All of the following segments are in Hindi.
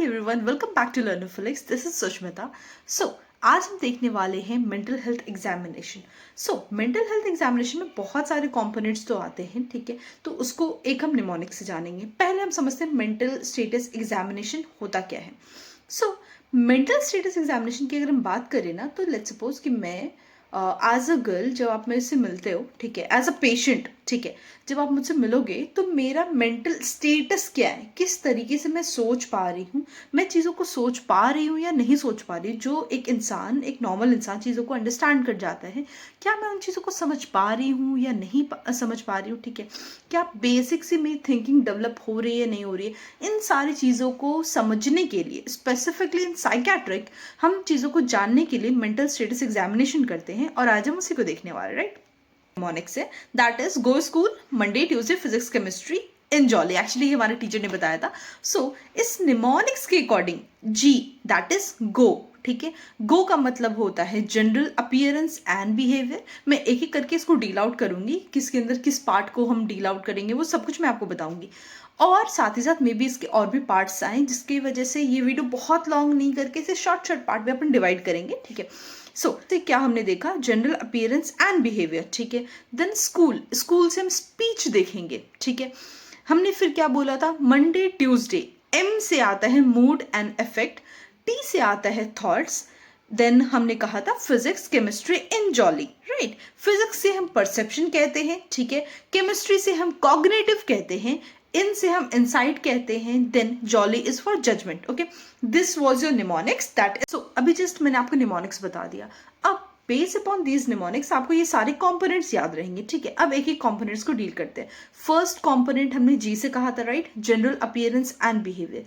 Everyone, welcome back to Learnophilics. This is Sushmita. आज हम देखने वाले हैं mental health examination. Mental health examination में बहुत सारे कंपोनेंट्स तो आते हैं, ठीक है। तो उसको एक हम निमोनिक से जानेंगे। पहले हम समझते हैं मेंटल स्टेटस एग्जामिनेशन होता क्या है। मेंटल स्टेटस एग्जामिनेशन की अगर हम बात करें ना, तो लेट्स सपोज कि मैं एज अ गर्ल, जब आप मेरे से मिलते हो, ठीक है, एज अ पेशेंट, ठीक है, जब आप मुझसे मिलोगे तो मेरा मेंटल स्टेटस क्या है, किस तरीके से मैं सोच पा रही हूँ, मैं चीज़ों को सोच पा रही हूँ या नहीं सोच पा रही हूँ। जो एक इंसान, एक नॉर्मल इंसान चीज़ों को अंडरस्टैंड कर जाता है, क्या मैं उन चीज़ों को समझ पा रही हूँ या नहीं समझ पा रही हूँ, ठीक है। क्या बेसिक से मेरी थिंकिंग डेवलप हो रही है, नहीं हो रही है। इन सारी चीज़ों को समझने के लिए, स्पेसिफिकली इन साइकेट्रिक, हम चीज़ों को जानने के लिए मेंटल स्टेटस एग्जामिनेशन करते हैं। और आज हम उसी को देखने वाले, राइट। निमोनिक्स है, that is go school Monday Tuesday physics chemistry in jolly. Actually हमारे टीचर ने बताया था। इस निमोनिक्स के according G, that is go, ठीक है। गो का मतलब होता है जनरल अपीयरेंस एंड बिहेवियर। मैं एक एक करके इसको डील आउट करूंगी, किसके अंदर किस पार्ट को हम डील आउट करेंगे, वो सब कुछ मैं आपको बताऊंगी। और साथ ही साथ मे बी इसके और भी पार्ट्स आए, जिसकी वजह से ये वीडियो बहुत लॉन्ग नहीं करके इसे शॉर्ट शॉर्ट पार्ट में अपन डिवाइड करेंगे, ठीक है। क्या हमने देखा, जनरल अपीयरेंस एंड बिहेवियर, ठीक है। देन स्कूल से हम स्पीच देखेंगे, ठीक है। हमने फिर क्या बोला था, मंडे ट्यूसडे, एम से आता है मूड एंड इफेक्ट, टी से आता है थॉट्स। देन हमने कहा था physics chemistry in jolly, right. Physics से हम परसेप्शन कहते हैं, ठीक है। केमिस्ट्री से हम कॉग्निटिव कहते हैं, इन से हम इंसाइट कहते हैं। Then jolly is for judgement, okay. This was your mnemonics, that is. अभी जस्ट मैंने आपको निमोनिक्स बता दिया। अब बेस्ड अपॉन दीज निमोनिक्स आपको ये सारे कंपोनेंट्स याद रहेंगे, ठीक है। अब एक एक कंपोनेंट्स को डील करते हैं। फर्स्ट कंपोनेंट हमने जी से कहा था, right, general appearance and behaviour.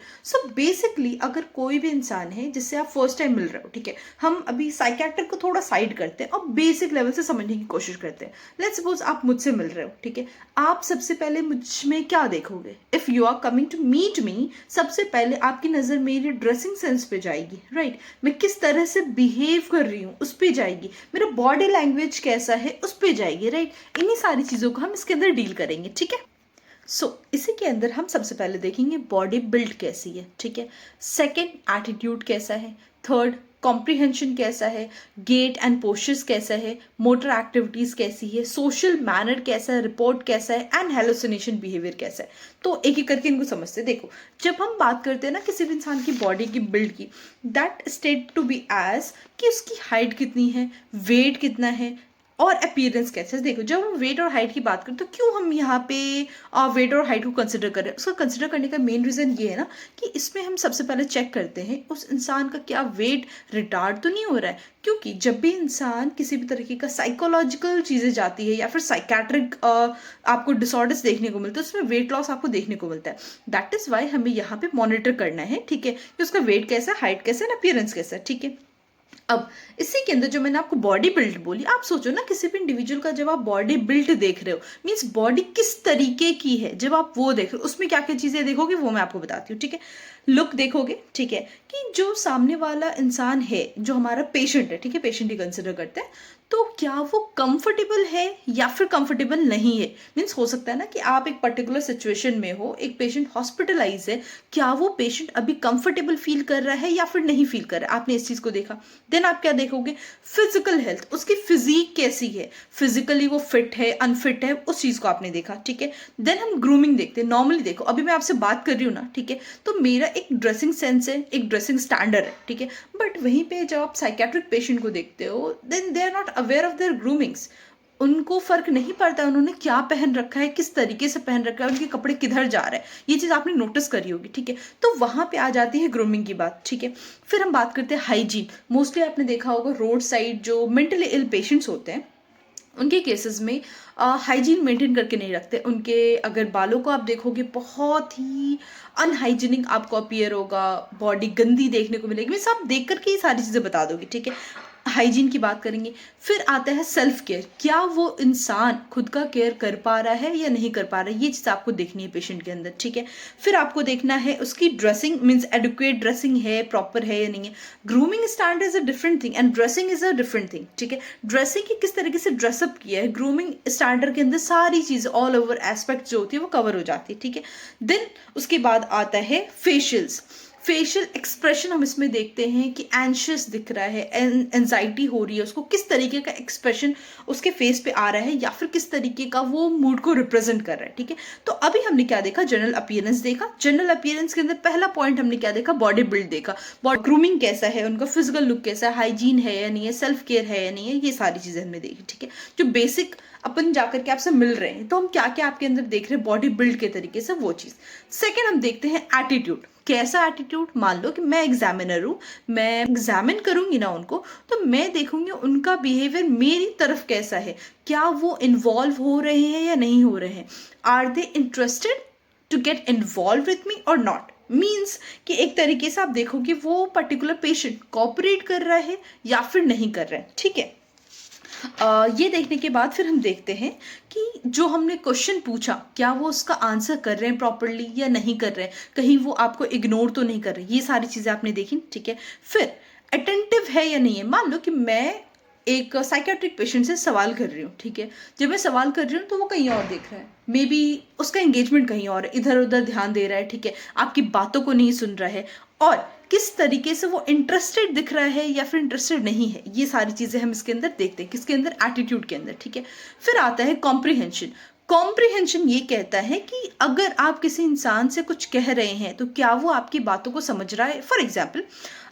Basically अगर कोई भी इंसान है जिससे आप फर्स्ट टाइम मिल रहे हो, ठीक है, हम अभी साइकेट्रिक को थोड़ा साइड करते हैं और बेसिक लेवल से समझने की कोशिश करते हैं। लेट्स सपोज आप मुझसे मिल रहे हो, ठीक है। आप सबसे पहले मुझ में क्या देखोगे, if you are coming to meet me, सबसे पहले आपकी नजर मेरी ड्रेसिंग सेंस पे जाएगी, राइट। मैं किस तरह से बिहेव कर रही हूँ उस पर जाएगी, मेरा बॉडी लैंग्वेज कैसा है उस पर जाएगी, राइट। इन्हीं सारी चीजों को हम इसके अंदर डील करेंगे, ठीक है। इसी के अंदर हम सबसे पहले देखेंगे बॉडी बिल्ड कैसी है, ठीक है। सेकंड, एटीट्यूड कैसा है। थर्ड, कॉम्प्रिहेंशन कैसा है। गेट एंड पोस्चर्स कैसा है। मोटर एक्टिविटीज कैसी है। सोशल मैनर कैसा है। रिपोर्ट कैसा है। एंड हेलुसिनेशन बिहेवियर कैसा है। तो एक एक करके इनको समझते। देखो, जब हम बात करते हैं ना किसी भी इंसान की बॉडी की बिल्ड की, that state to be as कि उसकी हाइट कितनी है, वेट कितना है और अपीयरेंस कैसे। देखो, जब हम वेट और हाइट की बात करें तो क्यों हम यहाँ पे वेट और हाइट को कंसिडर कर रहे हैं, उसको कंसिडर करने का मेन रीज़न ये है ना कि इसमें हम सबसे पहले चेक करते हैं उस इंसान का क्या वेट रिटार्ड तो नहीं हो रहा है। क्योंकि जब भी इंसान किसी भी तरीके का साइकोलॉजिकल चीज़ें जाती है या फिर साइकेट्रिक आपको डिसऑर्डर्स देखने को मिलते हैं, उसमें वेट लॉस आपको देखने को मिलता है। दैट इज़ वाई हमें यहाँ पे मॉनिटर करना है, ठीक है, कि उसका वेट कैसा है, हाइट कैसा है, अपीयरेंस कैसा है, ठीक है। अब इसी के अंदर जो मैंने आपको बॉडी बिल्ड बोली, आप सोचो ना किसी भी इंडिविजुअल का जब आप बॉडी बिल्ड देख रहे हो, मीन्स बॉडी किस तरीके की है, जब आप वो देख रहे हो उसमें क्या क्या चीजें देखोगे वो मैं आपको बताती हूँ, ठीक है। लुक देखोगे, ठीक है, कि जो सामने वाला इंसान है, जो हमारा पेशेंट है, ठीक है, पेशेंट ही कंसिडर करते हैं, तो क्या वो कंफर्टेबल है या फिर कंफर्टेबल नहीं है। मीन्स हो सकता है ना कि आप एक पर्टिकुलर सिचुएशन में हो, एक पेशेंट हॉस्पिटलाइज है, क्या वो पेशेंट अभी कंफर्टेबल फील कर रहा है या फिर नहीं फील कर रहा है, आपने इस चीज को देखा। देन आप क्या देखोगे, फिजिकल हेल्थ, उसकी फिजिक कैसी है, फिजिकली वो फिट है अनफिट है, उस चीज को आपने देखा, ठीक है। देन हम ग्रूमिंग देखते हैं। नॉर्मली देखो, अभी मैं आपसे बात कर रही हूँ ना, ठीक है, तो मेरा एक ड्रेसिंग सेंस है, एक ड्रेसिंग स्टैंडर्ड है, ठीक है। बट वहीं पे जब आप साइकेट्रिक पेशेंट को देखते हो, then they are not aware of their groomings. उनको फर्क नहीं पड़ता उन्होंने क्या पहन रखा है, किस तरीके से पहन रखा है, उनके कपड़े किधर जा रहे हैं, ये चीज आपने नोटिस करी होगी, ठीक है। तो वहां पे आ जाती है ग्रूमिंग की बात, ठीक है। फिर हम बात करते हैं हाइजीन। मोस्टली आपने देखा होगा रोड साइड जो मेंटली इल पेशेंट्स होते हैं, उनके केसेस में हाइजीन मेंटेन करके नहीं रखते। उनके अगर बालों को आप देखोगे, बहुत ही अनहाइजीनिक आपको अपीयर होगा, बॉडी गंदी देखने को मिलेगी। मैं सब देख करके ये सारी चीज़ें बता दोगी, ठीक है। हाइजीन की बात करेंगे। फिर आता है सेल्फ केयर, क्या वो इंसान खुद का केयर कर पा रहा है या नहीं कर पा रहा है, ये चीज़ आपको देखनी है पेशेंट के अंदर, ठीक है। फिर आपको देखना है उसकी ड्रेसिंग, मीन्स एडुकेट ड्रेसिंग है, प्रॉपर है या नहीं है। Grooming standard is a different thing and dressing is a different thing, ठीक है। ड्रेसिंग की किस तरीके से ड्रेसअप किया है, ग्रूमिंग स्टैंडर्ड के अंदर सारी चीज़ ऑल ओवर एस्पेक्ट जो होती है वो कवर हो जाती है, ठीक है। देन उसके बाद आता है फेशियल्स। फेशियल एक्सप्रेशन हम इसमें देखते हैं कि एंशियस दिख रहा है, एंजाइटी हो रही है, उसको किस तरीके का एक्सप्रेशन उसके फेस पे आ रहा है या फिर किस तरीके का वो मूड को रिप्रेजेंट कर रहा है, ठीक है। तो अभी हमने क्या देखा, जनरल अपीयरेंस देखा। जनरल अपीयरेंस के अंदर पहला पॉइंट हमने क्या देखा, बॉडी बिल्ड देखा, बॉडी ग्रूमिंग कैसा है, उनका फिजिकल लुक कैसा है, हाइजीन है या नहीं है, सेल्फ केयर है या नहीं है, ये सारी चीजें हमने देखी, ठीक है। जो बेसिक अपन जाकर के आपसे मिल रहे हैं तो हम क्या क्या आपके अंदर देख रहे हैं बॉडी बिल्ड के तरीके से, वो चीज। सेकेंड हम देखते हैं एटीट्यूड। कैसा एटीट्यूड, मान लो कि मैं एग्जामिनर हूँ, मैं एग्जामिन करूंगी ना उनको, तो मैं देखूंगी उनका बिहेवियर मेरी तरफ कैसा है, क्या वो इन्वॉल्व हो रहे हैं या नहीं हो रहे हैं, are they interested to get involve with me और नॉट। मीन्स कि एक तरीके से आप देखो कि वो पर्टिकुलर पेशेंट कोऑपरेट कर रहा है या फिर नहीं कर रहा है, ठीक है। ये देखने के बाद फिर हम देखते हैं कि जो हमने क्वेश्चन पूछा क्या वो उसका आंसर कर रहे हैं प्रॉपरली या नहीं कर रहे हैं, कहीं वो आपको इग्नोर तो नहीं कर रहे, ये सारी चीज़ें आपने देखी, ठीक है। फिर अटेंटिव है या नहीं है। मान लो कि मैं एक साइकेट्रिक पेशेंट से सवाल कर रही हूँ, ठीक है। जब मैं सवाल कर रही हूँ तो वो कहीं और देख रहा है, मे बी उसका एंगेजमेंट कहीं और है, इधर उधर ध्यान दे रहा है, ठीक है, आपकी बातों को नहीं सुन रहा है, और किस तरीके से वो इंटरेस्टेड दिख रहा है या फिर इंटरेस्टेड नहीं है, ये सारी चीजें हम इसके अंदर देखते हैं, किसके अंदर, एटीट्यूड के अंदर, ठीक है। फिर आता है कॉम्प्रिहेंशन। कॉम्प्रिहेंशन ये कहता है कि अगर आप किसी इंसान से कुछ कह रहे हैं तो क्या वो आपकी बातों को समझ रहा है। फॉर एग्जाम्पल,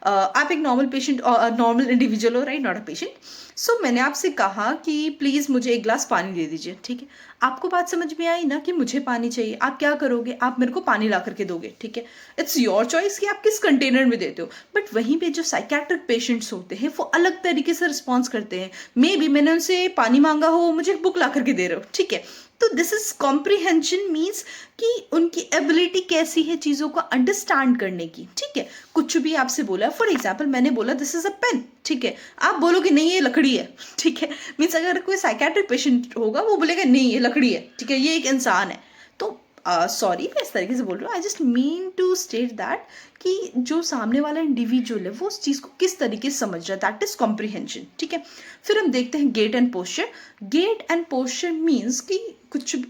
आप एक नॉर्मल पेशेंट और नॉर्मल इंडिविजुअल हो, राइट, नॉट अ पेशेंट। सो मैंने आपसे कहा कि प्लीज़ मुझे एक ग्लास पानी दे दीजिए, ठीक है। आपको बात समझ में आई ना कि मुझे पानी चाहिए, आप क्या करोगे, आप मेरे को पानी ला करके दोगे, ठीक है। इट्स योर चॉइस कि आप किस कंटेनर में देते हो। बट वहीं पे जो साइकेट्रिक पेशेंट्स होते हैं वो अलग तरीके से रिस्पॉन्स करते हैं। मे बी मैंने उनसे पानी मांगा हो, वो मुझे बुक ला करके दे रहे हो, ठीक है। तो दिस इज कॉम्प्रिहेंशन, मीन्स कि उनकी एबिलिटी कैसी है चीज़ों को अंडरस्टैंड करने की, ठीक है। कुछ भी आपसे बोला, फॉर एग्जाम्पल मैंने बोला दिस इज अ पेन, ठीक है, आप बोलोगे नहीं ये लकड़ी है, ठीक है। मीन्स अगर कोई साइकेट्रिक पेशेंट होगा वो बोलेगा नहीं ये लकड़ी है, ठीक है, ये एक इंसान है। तो सॉरी मैं इस तरीके से बोल रही हूँ, I just mean to state that कि जो सामने वाला इंडिविजुअल है वो उस चीज़ को किस तरीके से समझ रहा है, दैट इज कॉम्प्रिहेंशन, ठीक है। फिर हम देखते हैं gait and posture. Gait and posture means कि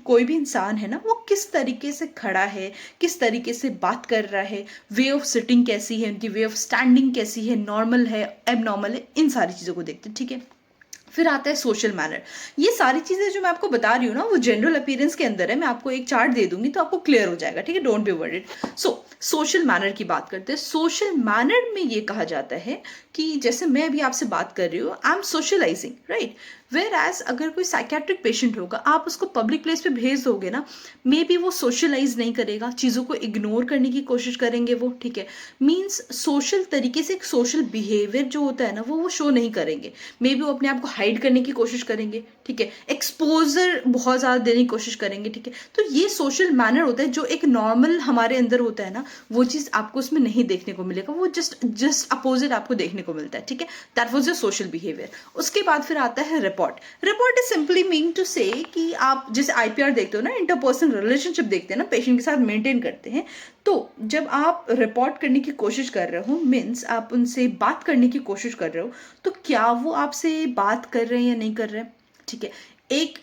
कोई भी इंसान है ना वो किस तरीके से खड़ा है, किस तरीके से बात कर रहा है, वे ऑफ सिटिंग कैसी है, उनकी वे ऑफ स्टैंडिंग कैसी है, नॉर्मल है, एबनॉर्मल है, इन सारी चीज़ों को देखते हैं, ठीक है। फिर आता है सोशल मैनर। ये सारी चीज़ें जो मैं आपको बता रही हूँ ना वो जनरल अपीयरेंस के अंदर है, मैं आपको एक चार्ट दे दूंगी तो आपको क्लियर हो जाएगा, ठीक है, don't be worried. So social manner की बात करते हैं। सोशल मैनर में ये कहा जाता है कि जैसे मैं अभी आपसे बात कर रही हूँ, I am socialising, right. Whereas अगर कोई साइकेट्रिक पेशेंट होगा, आप उसको पब्लिक प्लेस पे भेज दोगे ना, मे बी वो सोशलाइज नहीं करेगा, चीज़ों को इग्नोर करने की कोशिश करेंगे वो, ठीक है। मीन्स सोशल तरीके से एक सोशल बिहेवियर जो होता है ना वो शो नहीं करेंगे, मे बी वो अपने आप को हाइड करने की कोशिश करेंगे, ठीक है, एक्सपोजर बहुत ज़्यादा देने की कोशिश करेंगे, ठीक है। तो ये सोशल मैनर होता है जो एक नॉर्मल हमारे अंदर होता है ना, वो चीज़ आपको उसमें नहीं देखने को मिलेगा, वो जस्ट अपोजिट आपको देखने को मिलता है, ठीक है। That was your social behaviour. उसके बाद फिर आता है report. Report is simply mean to say कि आप जैसे आईपीआर देखते हो ना, इंटरपर्सनल रिलेशनशिप देखते हैं ना, पेशेंट के साथ मेंटेन करते हैं, तो जब आप रिपोर्ट करने की कोशिश कर रहे हो, मीन्स आप उनसे बात करने की कोशिश कर रहे हो, तो क्या वो आपसे बात कर रहे हैं या नहीं कर रहे हैं, ठीक है। एक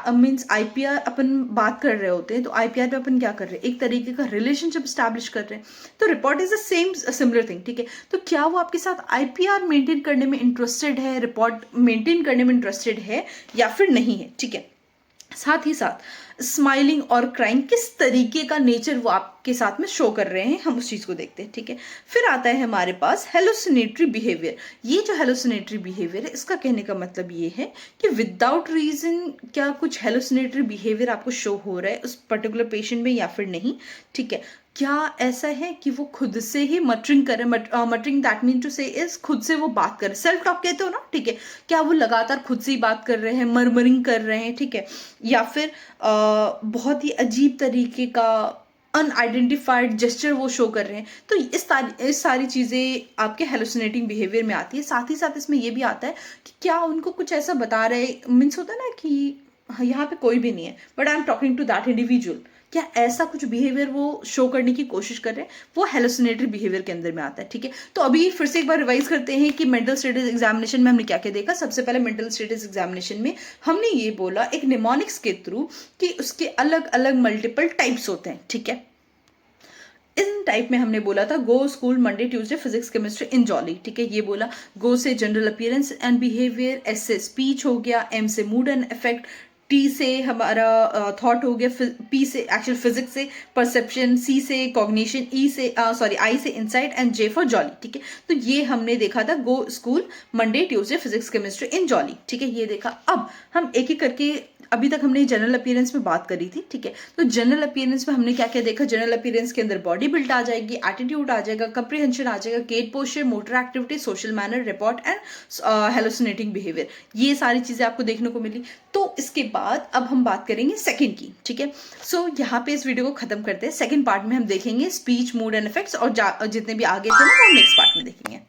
मीन्स आईपीआर अपन बात कर रहे होते हैं तो आईपीआर पे अपन क्या कर रहे हैं, एक तरीके का रिलेशनशिप स्टैब्लिश कर रहे हैं, तो report is the same similar thing, ठीक है। तो क्या वो आपके साथ आईपीआर मेंटेन करने में इंटरेस्टेड है, रिपोर्ट मेंटेन करने में इंटरेस्टेड है या फिर नहीं है, ठीक है। साथ ही साथ स्माइलिंग और क्राइंग, किस तरीके का नेचर वो आपके साथ में शो कर रहे हैं, हम उस चीज़ को देखते हैं, ठीक है। फिर आता है हमारे पास हेलुसिनेटरी बिहेवियर। ये जो हेलुसिनेटरी बिहेवियर है, इसका कहने का मतलब ये है कि विदाउट रीजन क्या कुछ हेलुसिनेटरी बिहेवियर आपको शो हो रहा है उस पर्टिकुलर पेशेंट में या फिर नहीं, ठीक है। क्या ऐसा है कि वो खुद से ही मटरिंग करे, मटरिंग दैट मीन टू से इज खुद से वो बात करे, सेल्फ टॉक कहते हो ना, ठीक है। क्या वो लगातार खुद से ही बात कर रहे हैं, मरमरिंग कर रहे हैं, ठीक है, या फिर बहुत ही अजीब तरीके का अनआइडेंटिफाइड जेस्चर वो शो कर रहे हैं, तो इस सारी चीज़ें आपके हेलुसिनेटिंग बिहेवियर में आती है। साथ ही साथ इसमें ये भी आता है कि क्या उनको कुछ ऐसा बता रहे, मीन्स होता है ना कि यहाँ पे कोई भी नहीं है but I am talking to that individual, क्या ऐसा कुछ बिहेवियर वो शो करने की कोशिश कर रहे हैं, वो हेलुसिनेटरी बिहेवियर के अंदर में आता है, ठीक है। तो अभी फिर से एक बार रिवाइज करते हैं कि मेंटल स्टेटस एग्जामिनेशन में हमने क्या क्या देखा। सबसे पहले मेंटल स्टेटस एग्जामिनेशन में हमने ये बोला एक निमोनिक्स के थ्रू कि उसके अलग अलग मल्टीपल टाइप्स होते हैं, ठीक है। इन टाइप में हमने बोला था go school Monday Tuesday physics chemistry in jolly, ठीक है, ये बोला। गो से general appearance and behaviour, S से स्पीच हो गया, एम से मूड एंड इफेक्ट, टी से हमारा थॉट हो गया, पी से एक्चुअल फिजिक्स से परसेप्शन, सी से कॉग्निशन, ई से सॉरी आई से insight and J for jolly, ठीक है। तो ये हमने देखा था go school Monday Tuesday physics chemistry in jolly, ठीक है, ये देखा। अब हम एक एक करके, अभी तक हमने जनरल अपीयरेंस में बात करी थी, ठीक है। तो जनरल अपीयरेंस में हमने क्या क्या देखा, जनरल अपीयरेंस के अंदर बॉडी बिल्ड आ जाएगी, एटीट्यूड आ जाएगा, कंप्रीहेंशन आ जाएगा, gait posture, motor activity, social manner, report and hallucinating behaviour, ये सारी चीजें आपको देखने को मिली। तो इसके बाद अब हम बात करेंगे सेकंड की, ठीक है। सो यहाँ पे इस वीडियो को खत्म करते हैं। सेकंड पार्ट में हम देखेंगे स्पीच, मूड एंड इफेक्ट्स, और जितने भी आगे थे ना वो नेक्स्ट पार्ट में देखेंगे।